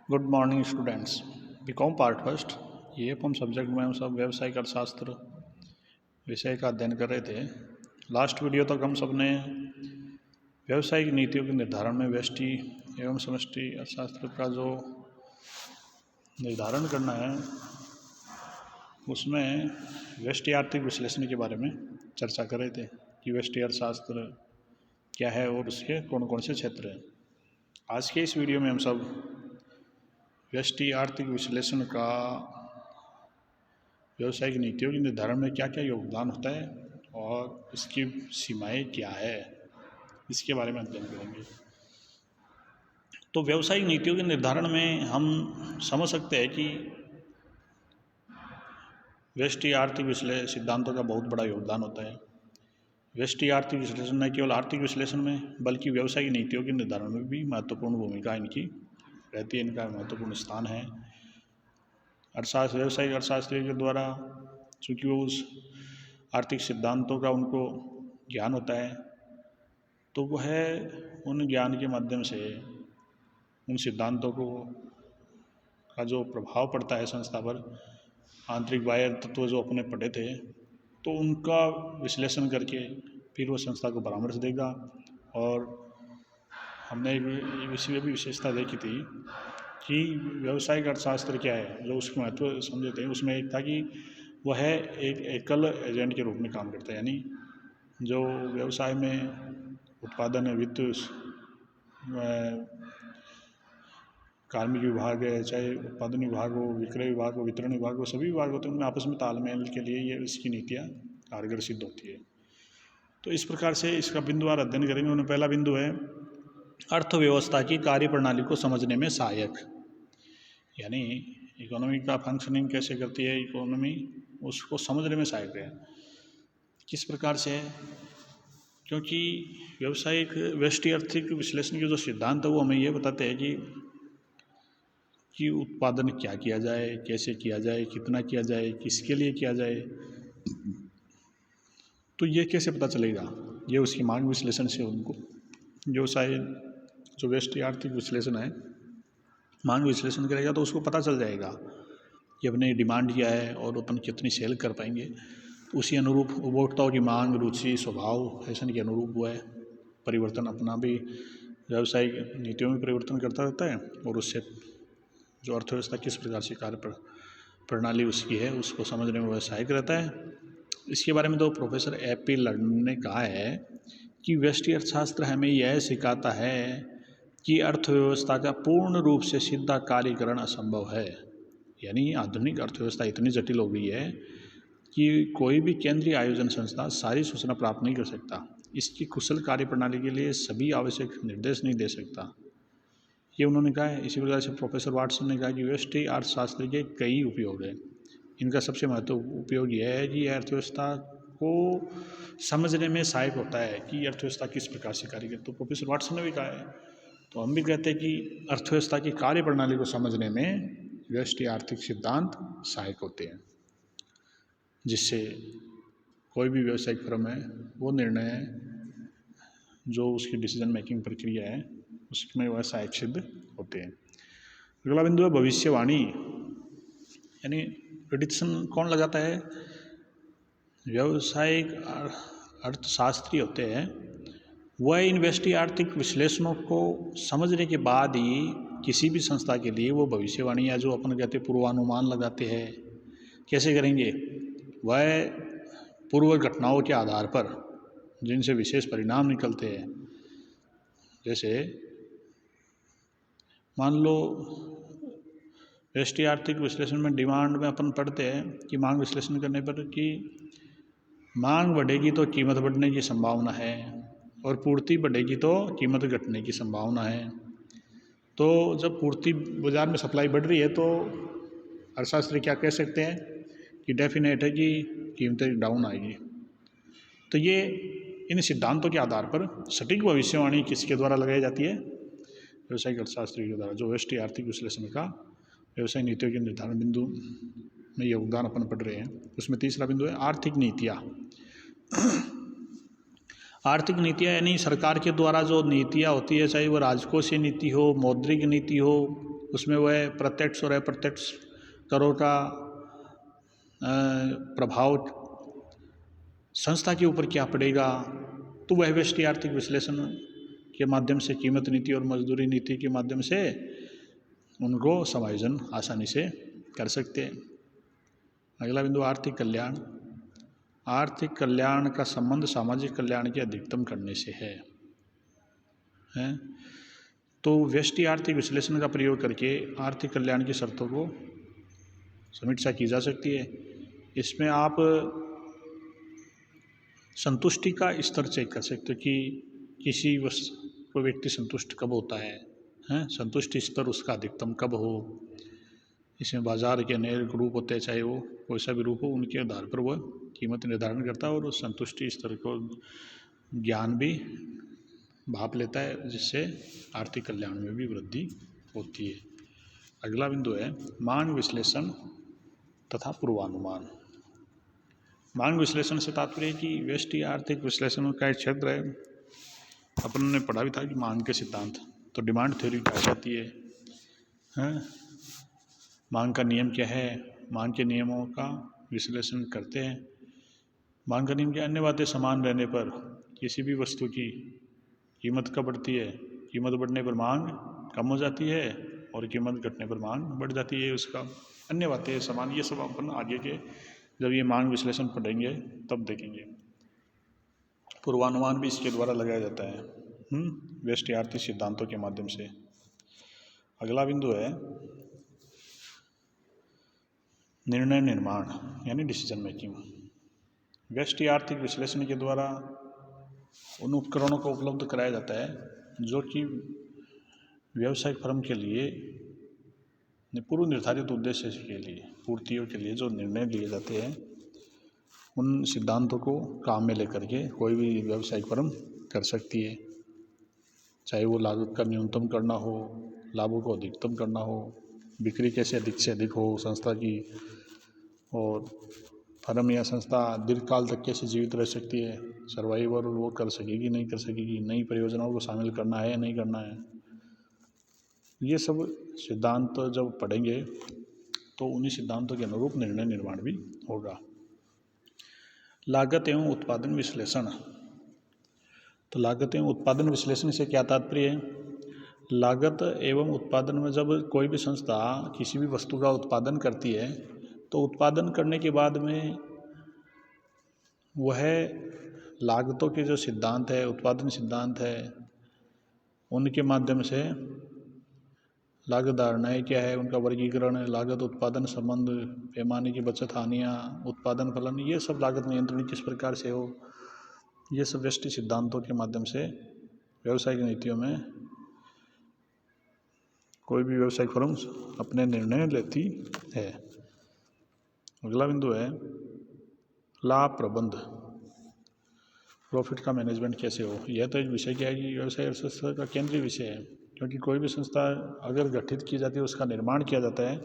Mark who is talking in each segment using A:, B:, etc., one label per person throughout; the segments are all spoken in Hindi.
A: Good morning students. BCom part first EFM subject में हम सब व्यावसायिक अर्थशास्त्र विषय का अध्ययन कर रहे थे। लास्ट वीडियो तक हम सब ने व्यावसायिक नीतियों के निर्धारण में व्यष्टि एवं समष्टि अर्थशास्त्र का जो निर्धारण करना है उसमें व्यष्टि आर्थिक विश्लेषण के बारे में चर्चा कर रहे थे कि व्यष्टि अर्थशास्त्र क्या है और उसके कौन कौन से क्षेत्र हैं। आज के इस वीडियो में हम सब व्यष्टि आर्थिक विश्लेषण का व्यावसायिक नीतियों के निर्धारण में क्या क्या योगदान होता है और इसकी सीमाएं क्या है, इसके बारे में अध्ययन करेंगे। तो व्यावसायिक नीतियों के निर्धारण में हम समझ सकते हैं कि व्यष्टि आर्थिक विश्लेषण सिद्धांतों का बहुत बड़ा योगदान होता है। व्यष्टि आर्थिक विश्लेषण न केवल आर्थिक विश्लेषण में बल्कि व्यावसायिक नीतियों के निर्धारण में भी महत्वपूर्ण भूमिका इनकी रहती है, इनका महत्वपूर्ण स्थान है। अर्थशास्त्र व्यावसायिक अर्थशास्त्री के द्वारा चूँकि वो उस आर्थिक सिद्धांतों का उनको ज्ञान होता है तो वह उन ज्ञान के माध्यम से उन सिद्धांतों को का जो प्रभाव पड़ता है संस्था पर, आंतरिक बाह्य तत्व जो अपने पढ़े थे तो उनका विश्लेषण करके फिर वो संस्था को परामर्श देगा। और हमने इसमें भी विशेषता देखी थी कि व्यावसायिक अर्थशास्त्र क्या है, जो उसके महत्व समझे थे उसमें एक था कि वह एक एकल एजेंट के रूप में काम करता है, यानी जो व्यवसाय में उत्पादन वित्त कार्मिक विभाग है, चाहे उत्पादन विभाग हो, विक्रय विभाग हो, वितरण विभाग हो, सभी विभाग होते हैं, उनमें आपस में तालमेल के लिए ये इसकी नीतियाँ कारगर सिद्ध होती है। तो इस प्रकार से इसका बिंदुवार अध्ययन करेंगे। उन्हें पहला बिंदु है अर्थव्यवस्था की कार्य प्रणाली को समझने में सहायक, यानी इकोनॉमी का फंक्शनिंग कैसे करती है इकोनॉमी, उसको समझने में सहायक है। किस प्रकार से? क्योंकि व्यावसायिक व्यष्टि आर्थिक विश्लेषण के जो सिद्धांत है वो हमें ये बताते हैं कि उत्पादन क्या किया जाए, कैसे किया जाए, कितना किया जाए, किसके लिए किया जाए। तो ये कैसे पता चलेगा? ये उसकी मांग विश्लेषण से उनको व्यवसाय जो व्यष्टि आर्थिक विश्लेषण है, मांग विश्लेषण करेगा तो उसको पता चल जाएगा कि अपने डिमांड क्या है और अपन कितनी सेल कर पाएंगे। तो उसी अनुरूप उपभोक्ताओं की मांग, रुचि, स्वभाव, फैशन के अनुरूप हुआ है परिवर्तन अपना भी व्यावसायिक नीतियों में परिवर्तन करता रहता है और उससे जो अर्थव्यवस्था किस प्रकार से कार्य प्रणाली उसकी है उसको समझने में वह सहायक रहता है। इसके बारे में तो प्रोफेसर AP लर्डन ने कहा है कि व्यष्टि अर्थशास्त्र हमें यह सिखाता है कि अर्थव्यवस्था का पूर्ण रूप से सीधा कार्यकरण असंभव है, यानी आधुनिक अर्थव्यवस्था इतनी जटिल हो गई है कि कोई भी केंद्रीय आयोजन संस्था सारी सूचना प्राप्त नहीं कर सकता, इसकी कुशल कार्य प्रणाली के लिए सभी आवश्यक निर्देश नहीं दे सकता, ये उन्होंने कहा है। इसी प्रकार से प्रोफेसर वाटसन ने कहा कि व्यष्टि अर्थशास्त्र के कई उपयोग हैं, इनका सबसे महत्वपूर्ण उपयोग यह है कि यह अर्थव्यवस्था को समझने में सहायक होता है कि अर्थव्यवस्था किस प्रकार से कार्य करती है। तो प्रोफेसर वाटसन ने भी कहा है, तो हम भी कहते हैं कि अर्थव्यवस्था की कार्य प्रणाली को समझने में व्यष्टि आर्थिक सिद्धांत सहायक होते हैं, जिससे कोई भी व्यावसायिक फर्म है वो निर्णय जो उसकी डिसीजन मेकिंग प्रक्रिया है उसमें वह सहायक सिद्ध होते हैं। अगला बिंदु है भविष्यवाणी, यानी प्रेडिक्शन कौन लगाता है? व्यावसायिक अर्थशास्त्री होते हैं, वह इन व्यष्टि आर्थिक विश्लेषणों को समझने के बाद ही किसी भी संस्था के लिए वो भविष्यवाणी या जो अपन कहते हैं पूर्वानुमान लगाते हैं। कैसे करेंगे? वह पूर्व घटनाओं के आधार पर जिनसे विशेष परिणाम निकलते हैं, जैसे मान लो व्यष्टि आर्थिक विश्लेषण में डिमांड में अपन पढ़ते हैं कि मांग विश्लेषण करने पर कि मांग बढ़ेगी तो कीमत बढ़ने की संभावना है और पूर्ति बढ़ेगी तो कीमत घटने की संभावना है। तो जब पूर्ति बाज़ार में सप्लाई बढ़ रही है तो अर्थशास्त्री क्या कह सकते हैं कि डेफिनेट है कि कीमतें डाउन आएगी। तो ये इन सिद्धांतों के आधार पर सटीक भविष्यवाणी किसके द्वारा लगाई जाती है? व्यावसायिक अर्थशास्त्री के द्वारा, जो व्यष्टि आर्थिक विश्लेषण का व्यवसाय नीतियों के निर्धारण बिंदु में योगदान अपन पढ़ रहे हैं। उसमें तीसरा बिंदु है आर्थिक नीतियाँ। आर्थिक नीतियाँ यानी सरकार के द्वारा जो नीतियाँ होती है, चाहे वो राजकोषीय नीति हो, मौद्रिक नीति हो, उसमें वह प्रत्यक्ष और अप्रत्यक्ष करों का प्रभाव संस्था के ऊपर क्या पड़ेगा, तो वह व्यष्टि आर्थिक विश्लेषण के माध्यम से कीमत नीति और मजदूरी नीति के माध्यम से उनको समायोजन आसानी से कर सकते हैं। अगला बिंदु आर्थिक कल्याण। आर्थिक कल्याण का संबंध सामाजिक कल्याण के अधिकतम करने से है। तो व्यष्टि आर्थिक विश्लेषण का प्रयोग करके आर्थिक कल्याण की शर्तों को समीक्षा की जा सकती है। इसमें आप संतुष्टि का स्तर चेक कर सकते हो कि किसी कोई व्यक्ति संतुष्ट कब होता है, संतुष्टि स्तर उसका अधिकतम कब हो। इसमें बाजार के अनेक रूप होते हैं, चाहे वो कोई सा भी रूप हो, उनके आधार पर वह कीमत निर्धारण करता है और उस संतुष्टि स्तर को ज्ञान भी भाप लेता है, जिससे आर्थिक कल्याण में भी वृद्धि होती है। अगला बिंदु है मांग विश्लेषण तथा पूर्वानुमान। मांग विश्लेषण से तात्पर्य है कि व्यष्टि आर्थिक विश्लेषण का एक क्षेत्र है। अपन ने पढ़ा भी था कि मांग के सिद्धांत, तो डिमांड थ्योरी कहा जाती है। मांग का नियम क्या है, मांग के नियमों का विश्लेषण करते हैं। मांग का नियम क्या, अन्य बातें समान रहने पर किसी भी वस्तु की कीमत कब बढ़ती है, कीमत बढ़ने पर मांग कम हो जाती है और कीमत घटने पर मांग बढ़ जाती है। उसका अन्य बातें समान, ये सब अपन आगे के जब ये मांग विश्लेषण पढ़ेंगे तब देखेंगे। पूर्वानुमान भी इसके द्वारा लगाया जाता है व्यष्टि आर्थिक सिद्धांतों के माध्यम से। अगला बिंदु है निर्णय निर्माण यानी डिसीजन मेकिंग। व्यष्टि आर्थिक विश्लेषण के द्वारा उन उपकरणों को उपलब्ध कराया जाता है जो कि व्यावसायिक फर्म के लिए पूर्व निर्धारित उद्देश्य के लिए पूर्तियों के लिए जो निर्णय लिए जाते हैं, उन सिद्धांतों को काम में लेकर के कोई भी व्यावसायिक फर्म कर सकती है। चाहे वो लागत का न्यूनतम करना हो, लाभों को अधिकतम करना हो, बिक्री कैसे अधिक से अधिक हो संस्था की, और फर्म या संस्था दीर्घकाल तक कैसे जीवित रह सकती है, सर्वाइवल वो कर सकेगी नहीं कर सकेगी, नई परियोजनाओं को शामिल करना है या नहीं करना है। ये सब सिद्धांत जब पढ़ेंगे तो उन्हीं सिद्धांतों के अनुरूप निर्णय निर्माण भी होगा। लागत एवं उत्पादन विश्लेषण। तो लागत एवं उत्पादन विश्लेषण से क्या तात्पर्य है, लागत एवं उत्पादन में जब कोई भी संस्था किसी भी वस्तु का उत्पादन करती है तो उत्पादन करने के बाद में वह लागतों के जो सिद्धांत है, उत्पादन सिद्धांत है, उनके माध्यम से लागत धारणाएँ क्या है, उनका वर्गीकरण, लागत उत्पादन संबंध, पैमाने की बचत हानियाँ, उत्पादन फलन, ये सब लागत नियंत्रण किस प्रकार से हो, ये सब व्यष्टि सिद्धांतों के माध्यम से व्यवसायिक नीतियों में कोई भी व्यवसायिक फर्म अपने निर्णय लेती है। अगला बिंदु है लाभ प्रबंध, प्रॉफिट का मैनेजमेंट कैसे हो। यह तो एक विषय क्या है कि व्यवसाय अर्थशास्त्र का केंद्रीय विषय है, क्योंकि कोई भी संस्था अगर गठित की जाती है, उसका निर्माण किया जाता है,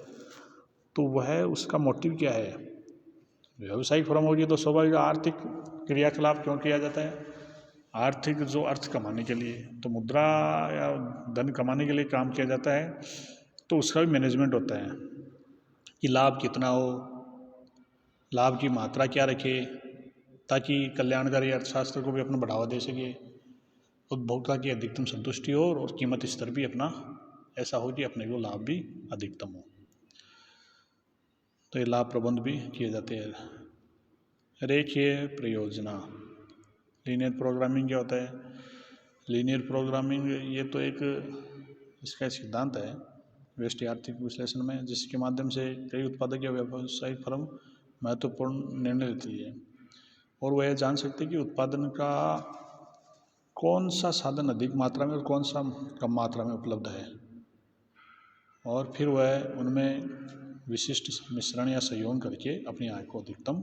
A: तो वह उसका मोटिव क्या है। व्यवसायिक फर्म होगी तो स्वाभाविक आर्थिक क्रियाकलाप क्यों किया जाता है, आर्थिक जो अर्थ कमाने के लिए, तो मुद्रा या धन कमाने के लिए काम किया जाता है, तो उसका भी मैनेजमेंट होता है कि लाभ कितना हो, लाभ की मात्रा क्या रखे, ताकि कल्याणकारी अर्थशास्त्र को भी अपना बढ़ावा दे सके, उपभोक्ता की अधिकतम संतुष्टि हो और कीमत स्तर भी अपना ऐसा हो कि अपने को लाभ भी अधिकतम हो। तो ये लाभ प्रबंध भी किए जाते हैं। रेखीय प्रयोजना, लीनियर प्रोग्रामिंग क्या होता है, लीनियर प्रोग्रामिंग ये तो एक इसका सिद्धांत है व्यष्टि आर्थिक विश्लेषण में, जिसके माध्यम से कई उत्पादक या व्यावसायिक फर्म महत्वपूर्ण निर्णय लेती है और वह जान सकते हैं कि उत्पादन का कौन सा साधन अधिक मात्रा में और कौन सा कम मात्रा में उपलब्ध है, और फिर वह उनमें विशिष्ट मिश्रण या संयोग करके अपनी आय को अधिकतम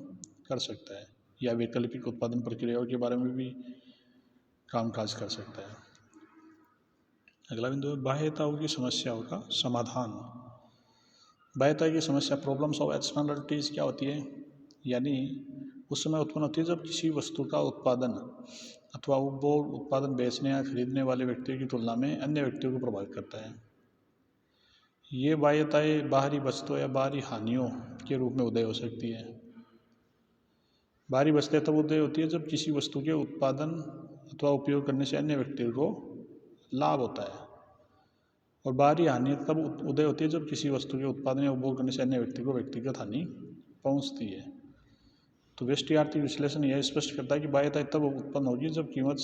A: कर सकता है, या वैकल्पिक उत्पादन प्रक्रियाओं के बारे में भी कामकाज कर सकता है। अगला बिंदु है बाह्यताओं की समस्याओं का समाधान। बाह्यता की समस्या, प्रॉब्लम्स ऑफ एक्सटर्नलिटीज़ क्या होती है, यानी उस समय उत्पन्न होती है जब किसी वस्तु का उत्पादन अथवा उपभोग उत्पादन बेचने या खरीदने वाले व्यक्तियों की तुलना में अन्य व्यक्तियों को प्रभावित करता है। ये बाह्यताएं बाहरी वस्तुओं या बाहरी हानियों के रूप में उदय हो सकती है। बाहरी वस्तुएं तब उदय होती है जब किसी वस्तु के उत्पादन अथवा उपयोग करने से अन्य व्यक्ति को लाभ होता है, और बाहरी हानि तब उदय होती है जब किसी वस्तु के उत्पादन या उपभोग करने से अन्य व्यक्ति को व्यक्तिगत हानि पहुंचती है। तो व्यष्टि आर्थिक विश्लेषण यह स्पष्ट करता है कि बाह्यता तब उत्पन्न होगी जब कीमत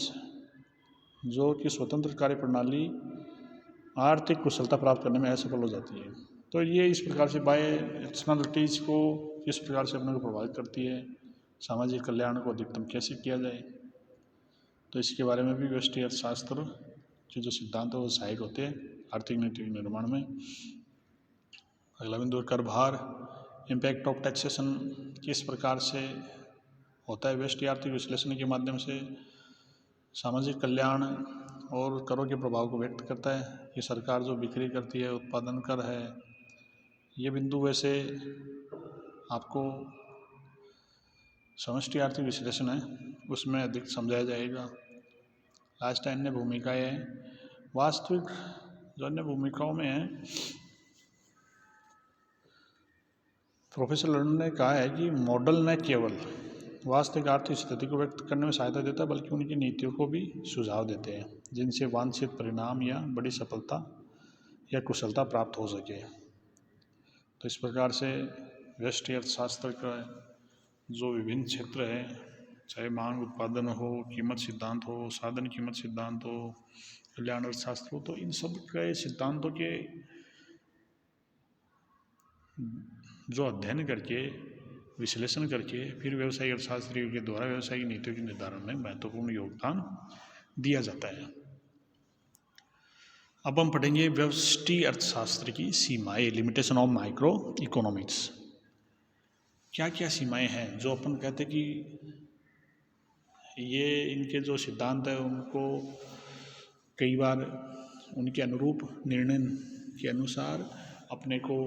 A: जो कि स्वतंत्र कार्य प्रणाली आर्थिक कुशलता प्राप्त करने में असफल हो जाती है। तो ये इस प्रकार से बाह्य एक्सटर्नलिटीज को किस प्रकार से अपने को प्रभावित करती है, सामाजिक कल्याण को अधिकतम कैसे किया जाए, तो इसके बारे में भी व्यष्टि अर्थशास्त्र के जो सिद्धांत है वो सहायक होते हैं आर्थिक नीति के निर्माण में। अगला बिंदु कर भार, इम्पैक्ट ऑफ टैक्सेशन किस प्रकार से होता है। व्यष्टि आर्थिक विश्लेषण के माध्यम से सामाजिक कल्याण और करों के प्रभाव को व्यक्त करता है कि सरकार जो बिक्री करती है, उत्पादन कर है, ये बिंदु वैसे आपको समष्टि आर्थिक विश्लेषण है उसमें अधिक समझाया जाएगा। लास्ट अन्य भूमिकाएं हैं। वास्तविक जो अन्य भूमिकाओं में है, प्रोफेसर लर्न ने कहा है कि मॉडल न केवल वास्तविक आर्थिक स्थिति को व्यक्त करने में सहायता देता है बल्कि उनकी नीतियों को भी सुझाव देते हैं जिनसे वांछित परिणाम या बड़ी सफलता या कुशलता प्राप्त हो सके। तो इस प्रकार से व्यष्टि अर्थशास्त्र का जो विभिन्न क्षेत्र है, चाहे मांग उत्पादन हो, कीमत सिद्धांत हो, साधन कीमत सिद्धांत हो, कल्याण अर्थशास्त्र हो, तो इन सब के सिद्धांतों के जो अध्ययन करके विश्लेषण करके फिर व्यवसायिक अर्थशास्त्रियों के द्वारा व्यवसायिक नीतियों के निर्धारण में महत्वपूर्ण योगदान दिया जाता है। अब हम पढ़ेंगे व्यष्टि अर्थशास्त्र की सीमाएं, लिमिटेशन ऑफ माइक्रो इकोनॉमिक्स। क्या क्या सीमाएं हैं जो अपन कहते कि ये इनके जो सिद्धांत है उनको कई बार उनके अनुरूप निर्णय के अनुसार अपने को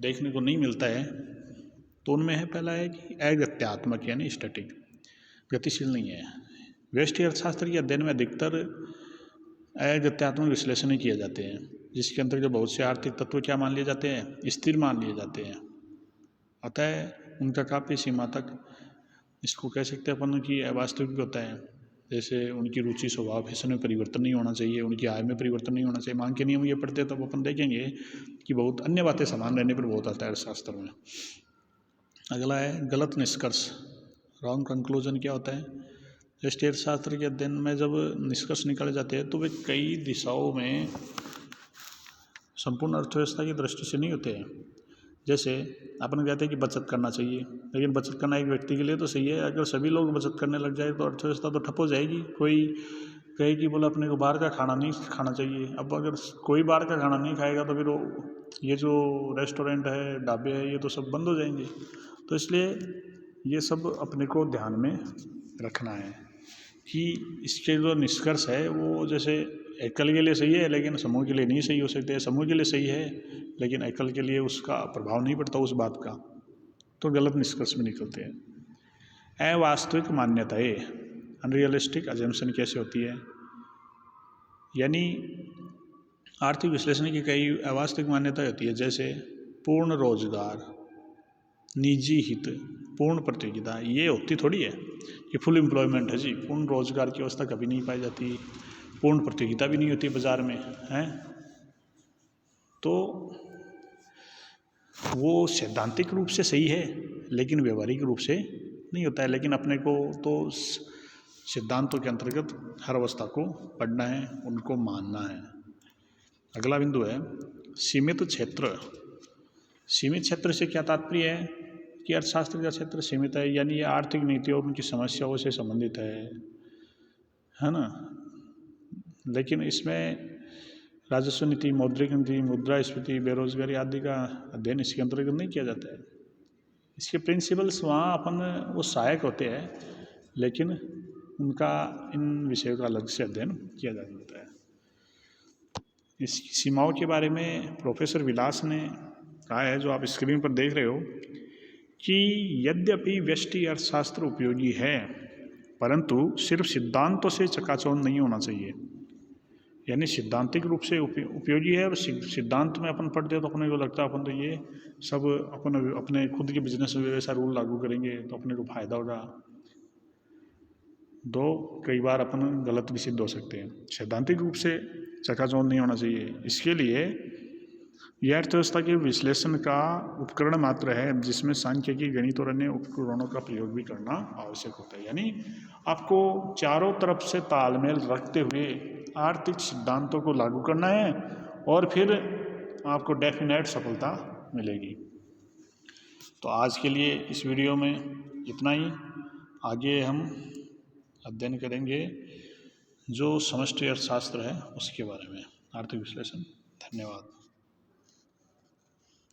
A: देखने को नहीं मिलता है। तो उनमें है, पहला है कि अगत्यात्मक यानी स्टैटिक, गतिशील नहीं है। व्यष्टि अर्थशास्त्र के अध्ययन में अधिकतर अगत्यात्मक विश्लेषण ही किए जाते हैं जिसके अंतर्गत बहुत से आर्थिक तत्व क्या मान लिए जाते हैं, स्थिर मान लिए जाते हैं। अतः उनका काफ़ी सीमा तक इसको कह सकते हैं अपन कि अवास्तविक भी होता है। जैसे उनकी रुचि स्वभाव फैशन में परिवर्तन नहीं होना चाहिए, उनकी आय में परिवर्तन नहीं होना चाहिए। मांग के नियम ये पढ़ते हैं तब अपन देखेंगे कि बहुत अन्य बातें समान रहने पर बहुत आता है अर्थशास्त्र में। अगला है गलत निष्कर्ष, रॉन्ग कंक्लूजन। क्या होता है, व्यष्टि अर्थशास्त्र के अध्ययन में जब निष्कर्ष निकाले जाते हैं तो वे कई दिशाओं में संपूर्ण अर्थव्यवस्था की दृष्टि से नहीं होते हैं। जैसे अपन कहते हैं कि बचत करना चाहिए, लेकिन बचत करना एक व्यक्ति के लिए तो सही है, अगर सभी लोग बचत करने लग जाए तो अर्थव्यवस्था तो ठप हो जाएगी। कोई कहे कि बोला अपने को बाहर का खाना नहीं खाना चाहिए, अब अगर कोई बाहर का खाना नहीं खाएगा तो फिर ये जो रेस्टोरेंट है, ढाबे है, ये तो सब बंद हो जाएंगे। तो इसलिए ये सब अपने को ध्यान में रखना है कि इसके जो निष्कर्ष है वो जैसे एकल के लिए सही है लेकिन समूह के लिए नहीं सही हो सकते, समूह के लिए सही है लेकिन एकल के लिए उसका प्रभाव नहीं पड़ता उस बात का, तो गलत निष्कर्ष में निकलते हैं। अवास्तविक मान्यताएं, अनरियलिस्टिक अजम्पशन कैसे होती है, यानी आर्थिक विश्लेषण की कई अवास्तविक मान्यताएं होती है जैसे पूर्ण रोजगार, निजी हित, पूर्ण प्रतियोगिता। ये होती थोड़ी है कि फुल एम्प्लॉयमेंट है जी, पूर्ण रोजगार की अवस्था कभी नहीं पाई जाती, पूर्ण प्रतियोगिता भी नहीं होती बाजार में है। तो वो सैद्धांतिक रूप से सही है लेकिन व्यवहारिक रूप से नहीं होता है। लेकिन अपने को तो सिद्धांतों के अंतर्गत हर अवस्था को पढ़ना है, उनको मानना है। अगला बिंदु है सीमित क्षेत्र। सीमित क्षेत्र से क्या तात्पर्य है कि अर्थशास्त्र का क्षेत्र सीमित है, यानी ये आर्थिक नीति और उनकी समस्याओं से संबंधित है ना। लेकिन इसमें राजस्व नीति, मौद्रिक नीति, मुद्रास्फीति, बेरोजगारी आदि का अध्ययन इसके अंतर्गत नहीं किया जाता है। इसके प्रिंसिपल्स वहाँ अपन वो सहायक होते हैं लेकिन उनका इन विषयों का अलग से अध्ययन किया जा सकता है। इसकी सीमाओं के बारे में प्रोफेसर विलास ने कहा है, जो आप स्क्रीन पर देख रहे हो, कि यद्यपि व्यष्टि अर्थशास्त्र उपयोगी है परंतु सिर्फ सिद्धांतों से चकाचौंध नहीं होना चाहिए। यानी सिद्धांतिक रूप से उपयोगी है। और सिद्धांत में अपन पढ़ते तो अपने को लगता है अपन तो ये सब अपन अपने खुद के बिजनेस में वैसा रूल लागू करेंगे तो अपने को फायदा होगा। कई बार अपन गलत भी सिद्ध हो सकते हैं। सैद्धांतिक रूप से चकाचौंध नहीं होना चाहिए। इसके लिए यह अर्थव्यवस्था के विश्लेषण का उपकरण मात्र है जिसमें सांख्यिकी, गणित और अन्य उपकरणों का प्रयोग भी करना आवश्यक होता है। यानी आपको चारों तरफ से तालमेल रखते हुए आर्थिक सिद्धांतों को लागू करना है और फिर आपको डेफिनेट सफलता मिलेगी। तो आज के लिए इस वीडियो में इतना ही। आगे हम अध्ययन करेंगे जो समष्टि अर्थशास्त्र है उसके बारे में, आर्थिक विश्लेषण। धन्यवाद।